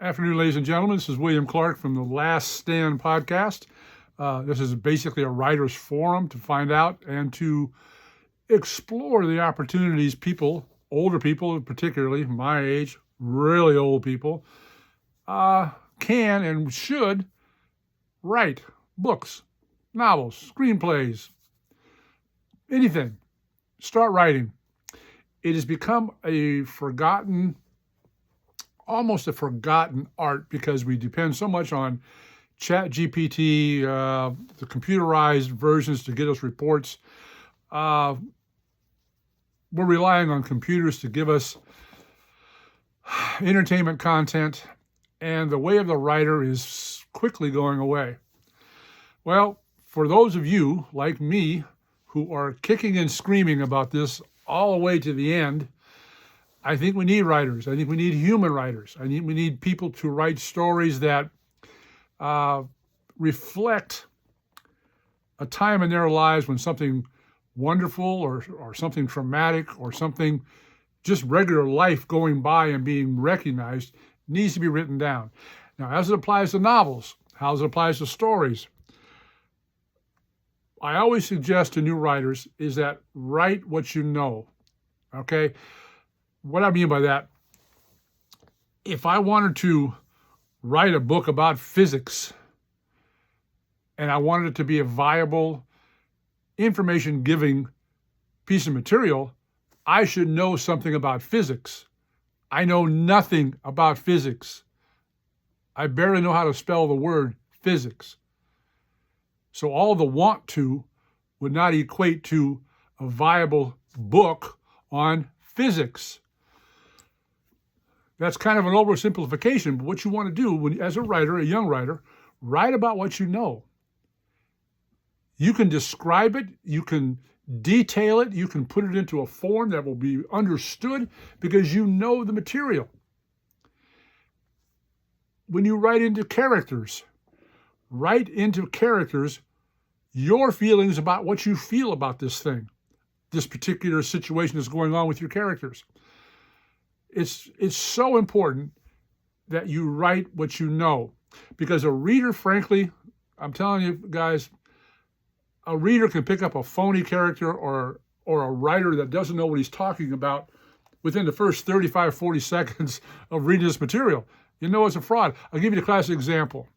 Afternoon, ladies and gentlemen. This is William Clark from the Last Stand podcast. This is basically a writer's forum to find out and to explore the opportunities people, older people, particularly my age, really old people, can and should write books, novels, screenplays, anything. Start writing. It has become almost a forgotten art because we depend so much on ChatGPT, the computerized versions to get us reports. We're relying on computers to give us entertainment content, and the way of the writer is quickly going away. Well, for those of you like me who are kicking and screaming about this all the way to the end, I think we need writers. I think we need human writers. We need people to write stories that reflect a time in their lives when something wonderful or something traumatic or something just regular life going by and being recognized needs to be written down. Now, as it applies to novels, how it applies to stories, I always suggest to new writers is that write what you know, okay? What I mean by that, if I wanted to write a book about physics and I wanted it to be a viable information-giving piece of material, I should know something about physics. I know nothing about physics. I barely know how to spell the word physics. So all the want to would not equate to a viable book on physics. That's kind of an oversimplification, but what you want to do as a writer, a young writer, write about what you know. You can describe it, you can detail it, you can put it into a form that will be understood because you know the material. When you write into characters your feelings about what you feel about this thing, this particular situation that's going on with your characters. It's so important that you write what you know, because a reader, frankly, I'm telling you guys, a reader can pick up a phony character or a writer that doesn't know what he's talking about within the first 35, 40 seconds of reading this material. You know it's a fraud. I'll give you the classic example.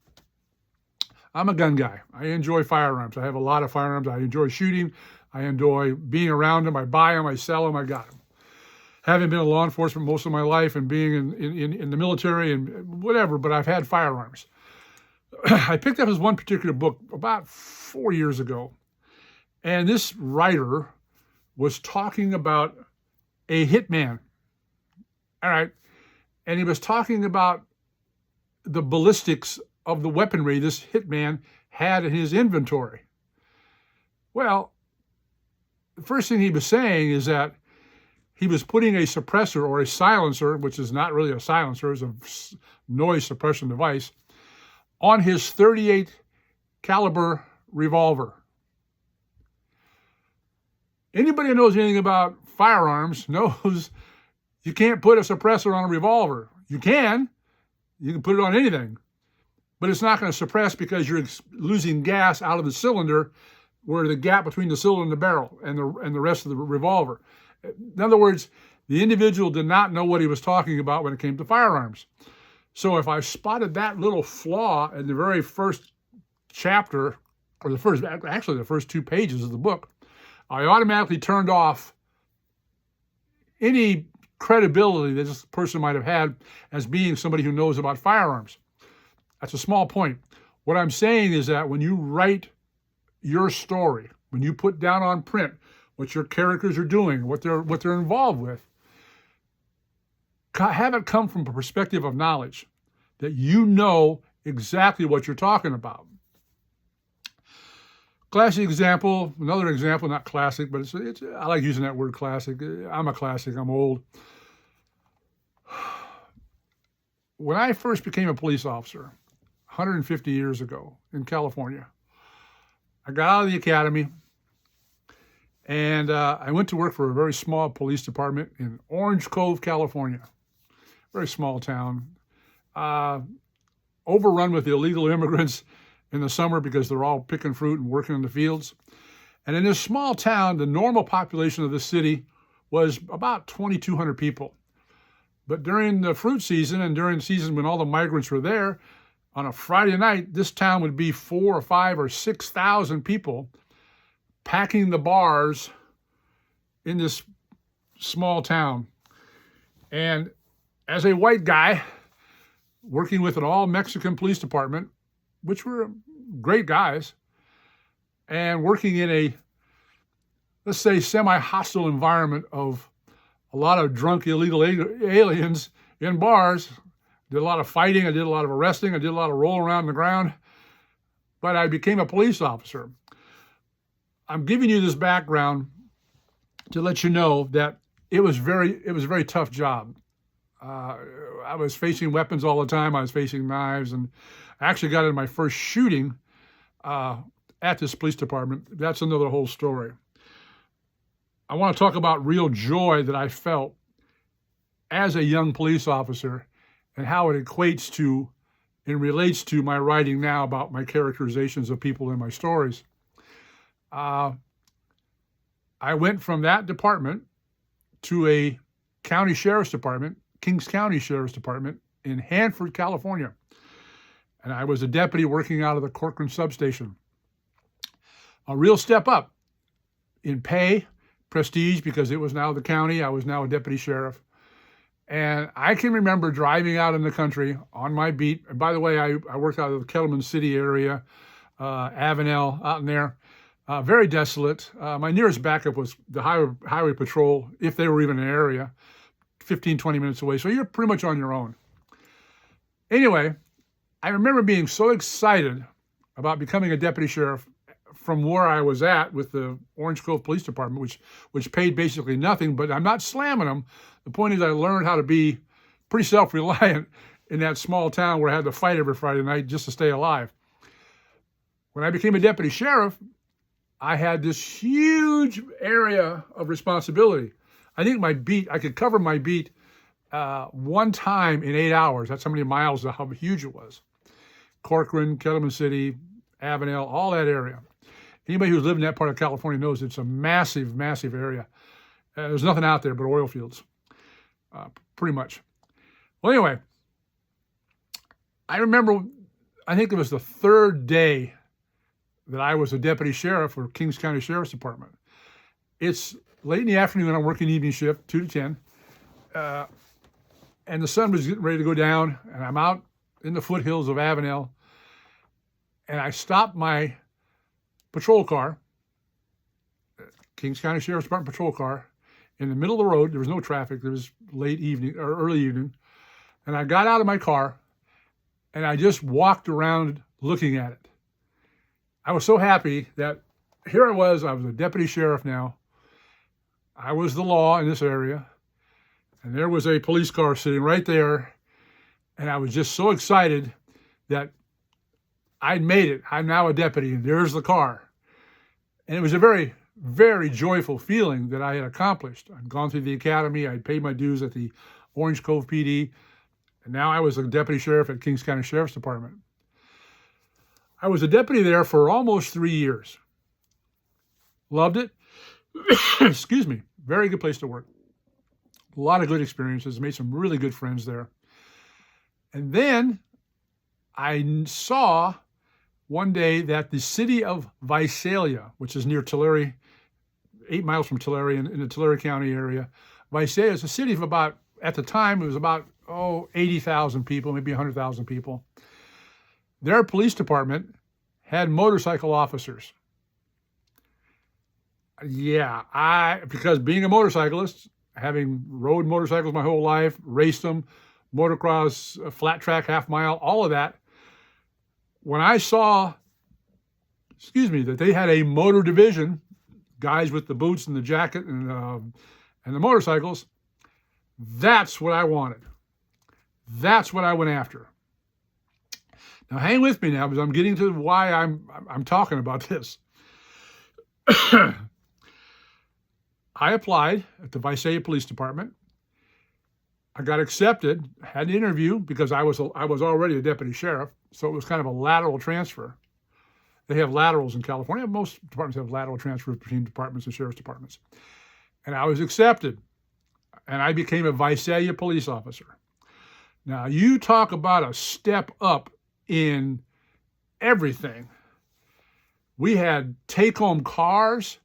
I'm a gun guy. I enjoy firearms. I have a lot of firearms. I enjoy shooting. I enjoy being around them. I buy them. I sell them. I got them. Having been in law enforcement most of my life and being in the military and whatever, but I've had firearms. I picked up this one particular book about 4 years ago, and this writer was talking about a hitman. All right. And he was talking about the ballistics of the weaponry this hitman had in his inventory. Well, the first thing he was saying is that he was putting a suppressor or a silencer, which is not really a silencer, it's a noise suppression device, on his .38 caliber revolver. Anybody who knows anything about firearms knows you can't put a suppressor on a revolver. You can put it on anything, but it's not going to suppress because you're losing gas out of the cylinder where the gap between the cylinder and the barrel and the rest of the revolver. In other words, the individual did not know what he was talking about when it came to firearms. So if I spotted that little flaw in the very first chapter, or the first 2 pages of the book, I automatically turned off any credibility that this person might have had as being somebody who knows about firearms. That's a small point. What I'm saying is that when you write your story, when you put down on print what your characters are doing, what they're involved with, have it come from a perspective of knowledge, that you know exactly what you're talking about. Classic example, another example, not classic, but I like using that word classic. I'm a classic, I'm old. When I first became a police officer, 150 years ago in California, I got out of the academy and I went to work for a very small police department in Orange Cove, California. Very small town. overrun with illegal immigrants in the summer because they're all picking fruit and working in the fields. And in this small town, the normal population of the city was about 2,200 people. But during the fruit season and during the season when all the migrants were there, on a Friday night, this town would be 4,000 or 5,000 or 6,000 people packing the bars in this small town. And as a white guy working with an all-Mexican police department, which were great guys, and working in a, let's say, semi-hostile environment of a lot of drunk illegal aliens in bars, did a lot of fighting, I did a lot of arresting, I did a lot of rolling around the ground, but I became a police officer. I'm giving you this background to let you know that it was a very tough job. I was facing weapons all the time. I was facing knives, and I actually got in my first shooting at this police department. That's another whole story. I want to talk about real joy that I felt as a young police officer and how it equates to and relates to my writing now about my characterizations of people in my stories. I went from that department to a county sheriff's department, Kings County Sheriff's Department in Hanford, California. And I was a deputy working out of the Corcoran substation. A real step up in pay, prestige, because it was now the county. I was now a deputy sheriff. And I can remember driving out in the country on my beat. And by the way, I worked out of the Kettleman City area, Avenel, out in there. Very desolate. My nearest backup was the highway patrol, if they were even in an area, 15, 20 minutes away. So you're pretty much on your own. Anyway, I remember being so excited about becoming a deputy sheriff from where I was at with the Orange Cove Police Department, which paid basically nothing, but I'm not slamming them. The point is I learned how to be pretty self-reliant in that small town where I had to fight every Friday night just to stay alive. When I became a deputy sheriff, I had this huge area of responsibility. I think I could cover my beat one time in 8 hours. That's how many miles, how huge it was. Corcoran, Kettleman City, Avenel, all that area. Anybody who's lived in that part of California knows it's a massive, massive area. There's nothing out there but oil fields, pretty much. Well, anyway, I remember, I think it was the third day that I was a deputy sheriff for Kings County Sheriff's Department. It's late in the afternoon, I'm working evening shift, 2 to 10, and the sun was getting ready to go down, and I'm out in the foothills of Avenel, and I stopped my patrol car, Kings County Sheriff's Department patrol car, in the middle of the road. There was no traffic. There was late evening or early evening, and I got out of my car, and I just walked around looking at it. I was so happy that here I was a deputy sheriff now. I was the law in this area, and there was a police car sitting right there, and I was just so excited that I'd made it. I'm now a deputy, and there's the car. And it was a very, very joyful feeling that I had accomplished. I'd gone through the academy, I'd paid my dues at the Orange Cove PD, and now I was a deputy sheriff at Kings County Sheriff's Department. I was a deputy there for almost 3 years. Loved it. Excuse me. Very good place to work. A lot of good experiences. Made some really good friends there. And then I saw one day that the city of Visalia, which is near Tulare, 8 miles from Tulare in the Tulare County area, Visalia is a city of about, at the time, it was about, 80,000 people, maybe 100,000 people. Their police department had motorcycle officers. Yeah, because being a motorcyclist, having rode motorcycles my whole life, raced them, motocross, flat track, half mile, all of that. When I saw, that they had a motor division, guys with the boots and the jacket and the motorcycles, that's what I wanted. That's what I went after. Now hang with me now, because I'm getting to why I'm talking about this. I applied at the Visalia Police Department, I got accepted, had an interview because I was already a deputy sheriff, so it was kind of a lateral transfer. They have laterals in California. Most departments have lateral transfers between departments and sheriff's departments. And I was accepted, and I became a Visalia police officer. Now, you talk about a step up in everything. We had take-home cars.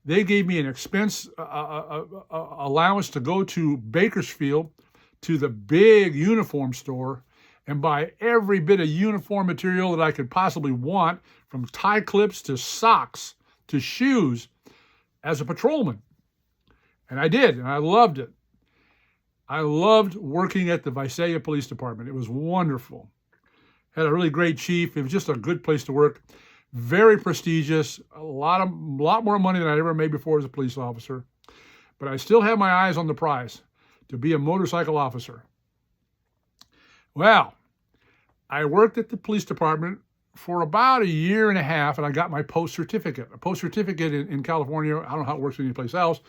They gave me an expense allowance to go to Bakersfield to the big uniform store and buy every bit of uniform material that I could possibly want, from tie clips to socks to shoes, as a patrolman. And I did, and I loved it. I loved working at the Visalia Police Department. It was wonderful. Had a really great chief. It was just a good place to work. Very prestigious. A lot more money than I ever made before as a police officer. But I still had my eyes on the prize, to be a motorcycle officer. Well, I worked at the police department for about a year and a half, and I got my post certificate. A post certificate in California, I don't know how it works anyplace else,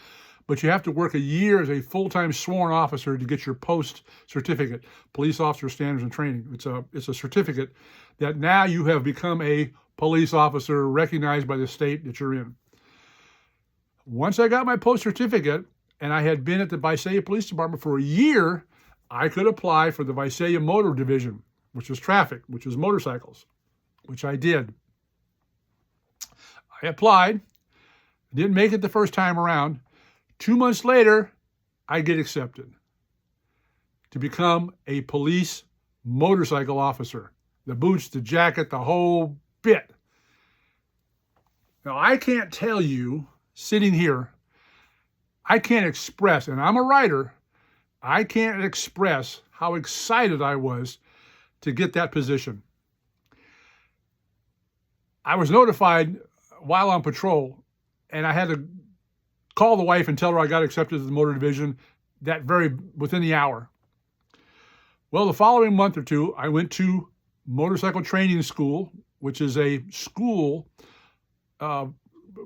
but you have to work a year as a full-time sworn officer to get your post certificate, Police Officer Standards and Training. It's a certificate that now you have become a police officer recognized by the state that you're in. Once I got my post certificate, and I had been at the Visalia Police Department for a year, I could apply for the Visalia Motor Division, which is traffic, which is motorcycles, which I did. I applied, didn't make it the first time around. 2 months later, I get accepted to become a police motorcycle officer. The boots, the jacket, the whole bit. Now, I can't tell you, sitting here, I can't express, and I'm a writer, I can't express how excited I was to get that position. I was notified while on patrol, and I had to call the wife and tell her I got accepted to the motor division within the hour. Well, the following month or two, I went to motorcycle training school, which is a school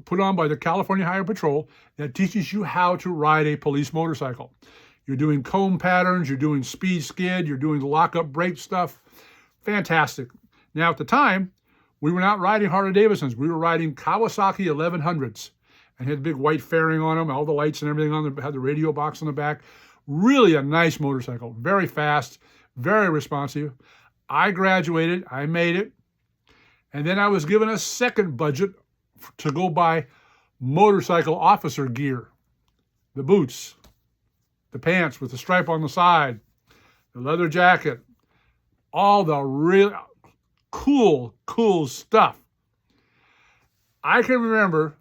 put on by the California Highway Patrol that teaches you how to ride a police motorcycle. You're doing comb patterns, you're doing speed skid, you're doing the lock-up brake stuff. Fantastic. Now, at the time, we were not riding Harley-Davidsons. We were riding Kawasaki 1100s and had big white fairing on them, all the lights and everything on them, had the radio box on the back. Really a nice motorcycle, very fast, very responsive. I graduated, I made it, and then I was given a second budget to go buy motorcycle officer gear. The boots, the pants with the stripe on the side, the leather jacket, all the real cool stuff. I can remember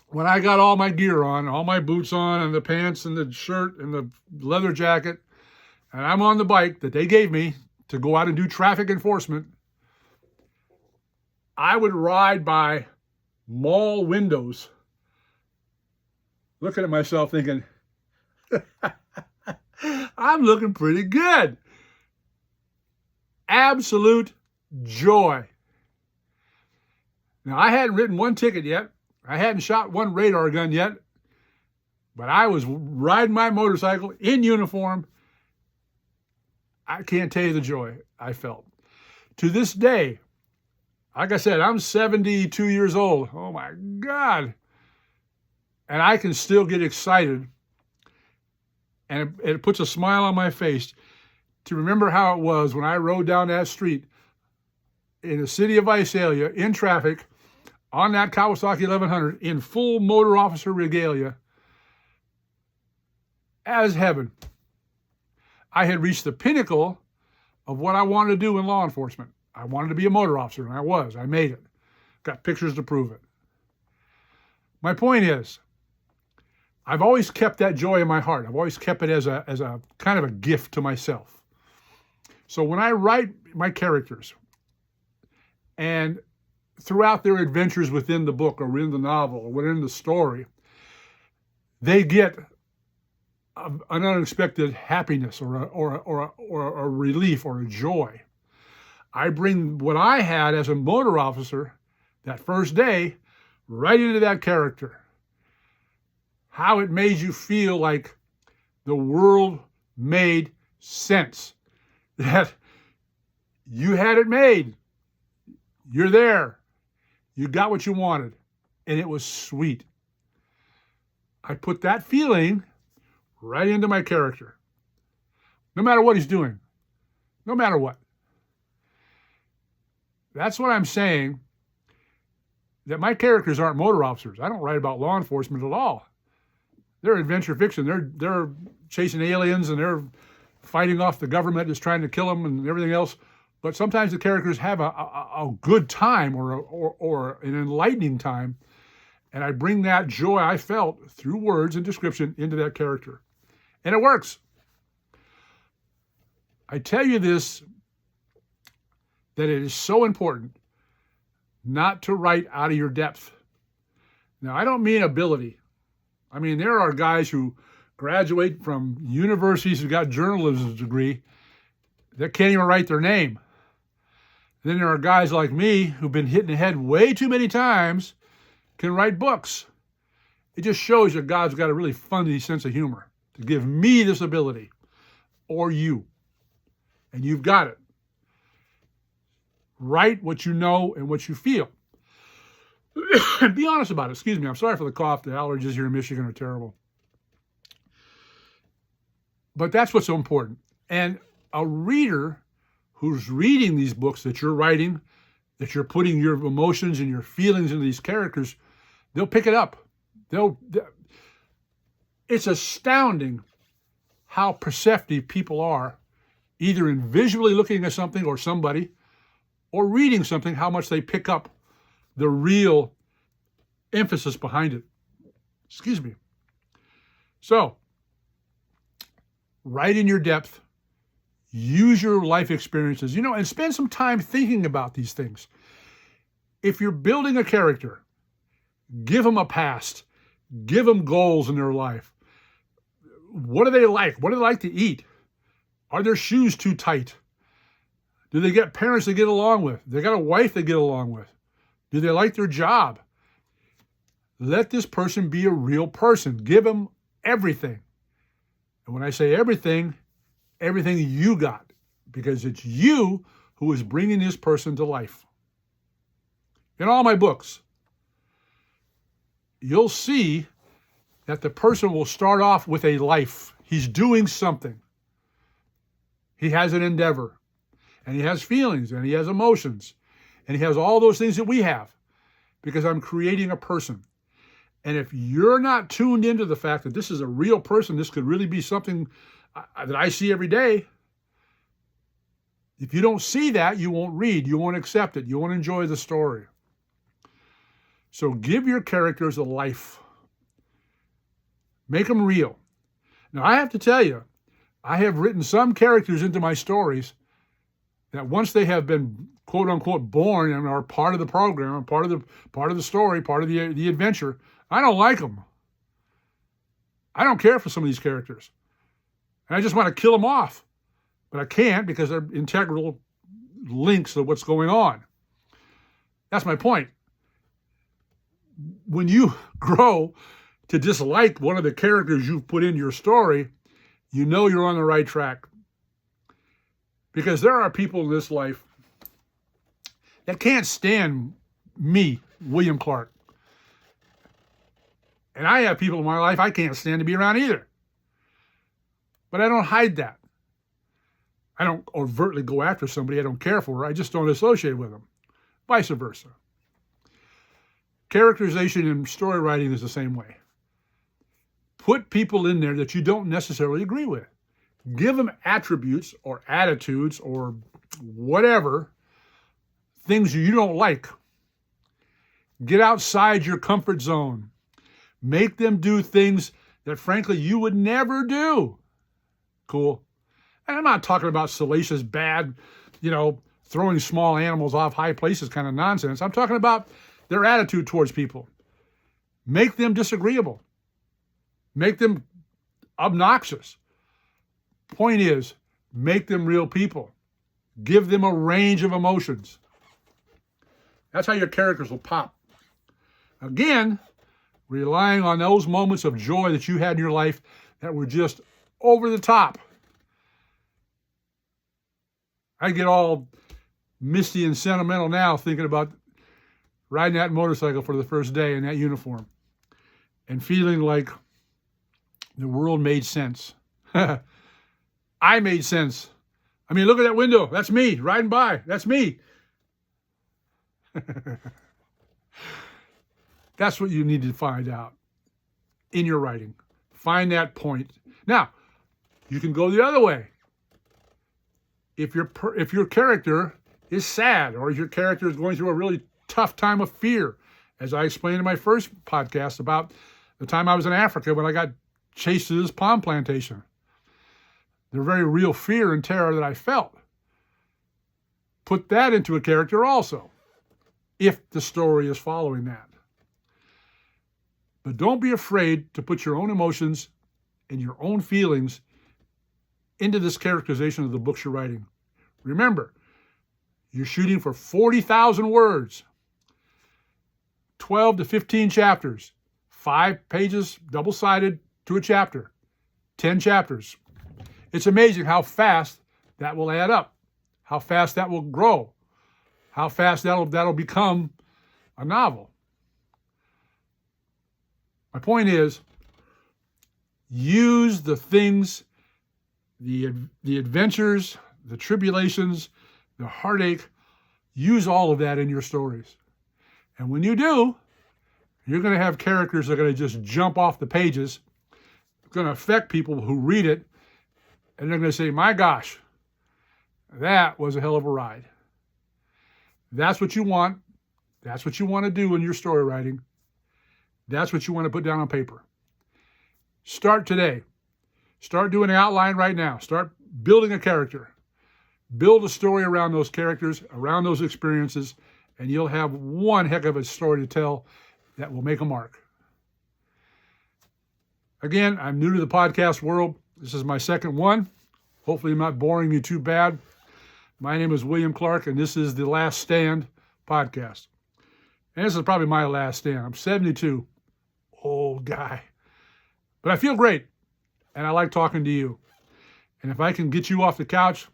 when I got all my gear on, all my boots on, and the pants and the shirt and the leather jacket, and I'm on the bike that they gave me to go out and do traffic enforcement, I would ride by mall windows looking at myself thinking, I'm looking pretty good. Absolute joy. Now, I hadn't written one ticket yet. I hadn't shot one radar gun yet. But I was riding my motorcycle in uniform. I can't tell you the joy I felt. To this day, like I said, I'm 72 years old. Oh my God. And I can still get excited. And it puts a smile on my face to remember how it was when I rode down that street in the city of Visalia in traffic on that Kawasaki 1100 in full motor officer regalia as heaven. I had reached the pinnacle of what I wanted to do in law enforcement. I wanted to be a motor officer, and I was. I made it. Got pictures to prove it. My point is, I've always kept that joy in my heart. I've always kept it as a kind of a gift to myself. So when I write my characters, and throughout their adventures within the book or in the novel or within the story, they get an unexpected happiness or a relief or a joy. I bring what I had as a motor officer that first day right into that character. How it made you feel like the world made sense. That you had it made. You're there. You got what you wanted. And it was sweet. I put that feeling right into my character. No matter what he's doing. No matter what. That's what I'm saying. That my characters aren't motor officers. I don't write about law enforcement at all. They're adventure fiction. They're chasing aliens and they're fighting off the government that's trying to kill them and everything else. But sometimes the characters have a good time or an enlightening time. And I bring that joy I felt through words and description into that character. And it works. I tell you this, that it is so important not to write out of your depth. Now, I don't mean ability. I mean, there are guys who graduate from universities who got journalism degree that can't even write their name. Then there are guys like me who've been hit in the head way too many times, can write books. It just shows that God's got a really funny sense of humor to give me this ability, or you. And you've got it. Write what you know and what you feel. And be honest about it. Excuse me, I'm sorry for the cough. The allergies here in Michigan are terrible. But that's what's so important. And a reader who's reading these books that you're writing, that you're putting your emotions and your feelings into these characters, they'll pick it up. It's astounding how perceptive people are, either in visually looking at something or somebody, or reading something, how much they pick up the real emphasis behind it. Excuse me. So, write in your depth, use your life experiences, and spend some time thinking about these things. If you're building a character, give them a past, give them goals in their life. What do they like? What do they like to eat? Are their shoes too tight? Do they get parents they get along with? They got a wife they get along with? Do they like their job? Let this person be a real person. Give them everything. And when I say everything you got, because it's you who is bringing this person to life. In all my books, you'll see that the person will start off with a life. He's doing something. He has an endeavor. And he has feelings, and he has emotions, and he has all those things that we have, because I'm creating a person. And if you're not tuned into the fact that this is a real person, this could really be something that I see every day, if you don't see that, you won't read, you won't accept it, you won't enjoy the story. So give your characters a life. Make them real. Now, I have to tell you, I have written some characters into my stories that once they have been quote unquote born and are part of the program, part of the story, part of the adventure, I don't like them. I don't care for some of these characters. And I just want to kill them off. But I can't, because they're integral links to what's going on. That's my point. When you grow to dislike one of the characters you've put in your story, you know you're on the right track. Because there are people in this life that can't stand me, William Clark. And I have people in my life I can't stand to be around either. But I don't hide that. I don't overtly go after somebody I don't care for. I just don't associate with them. Vice versa. Characterization in story writing is the same way. Put people in there that you don't necessarily agree with. Give them attributes or attitudes or whatever, things you don't like. Get outside your comfort zone. Make them do things that, frankly, you would never do. Cool. And I'm not talking about salacious, bad, throwing small animals off high places kind of nonsense. I'm talking about their attitude towards people. Make them disagreeable. Make them obnoxious. Point is, make them real people. Give them a range of emotions. That's how your characters will pop. Again, relying on those moments of joy that you had in your life that were just over the top. I get all misty and sentimental now thinking about riding that motorcycle for the first day in that uniform and feeling like the world made sense. I made sense. I mean, look at that window. That's me riding by. That's me. That's what you need to find out in your writing. Find that point. Now, you can go the other way. If your character is sad, or if your character is going through a really tough time of fear, as I explained in my first podcast about the time I was in Africa when I got chased to this palm plantation, the very real fear and terror that I felt. Put that into a character also, if the story is following that. But don't be afraid to put your own emotions and your own feelings into this characterization of the books you're writing. Remember, you're shooting for 40,000 words, 12 to 15 chapters, 5 pages double-sided to a chapter, 10 chapters. It's amazing how fast that will add up, how fast that will grow, how fast that'll become a novel. My point is, use the things, the adventures, the tribulations, the heartache, use all of that in your stories. And when you do, you're going to have characters that are going to just jump off the pages, going to affect people who read it, and they're going to say, my gosh, that was a hell of a ride. That's what you want. That's what you want to do in your story writing. That's what you want to put down on paper. Start today. Start doing an outline right now. Start building a character. Build a story around those characters, around those experiences, and you'll have one heck of a story to tell that will make a mark. Again, I'm new to the podcast world. This is my second one. Hopefully I'm not boring you too bad. My name is William Clark, and this is the Last Stand podcast. And this is probably my last stand. I'm 72. Old guy. But I feel great, and I like talking to you. And if I can get you off the couch,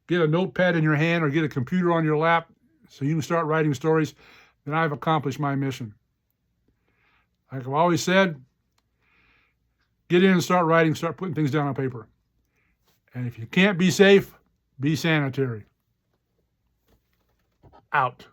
get a notepad in your hand, or get a computer on your lap so you can start writing stories, then I've accomplished my mission. Like I've always said, get in and start writing, start putting things down on paper. And if you can't be safe, be sanitary. Out.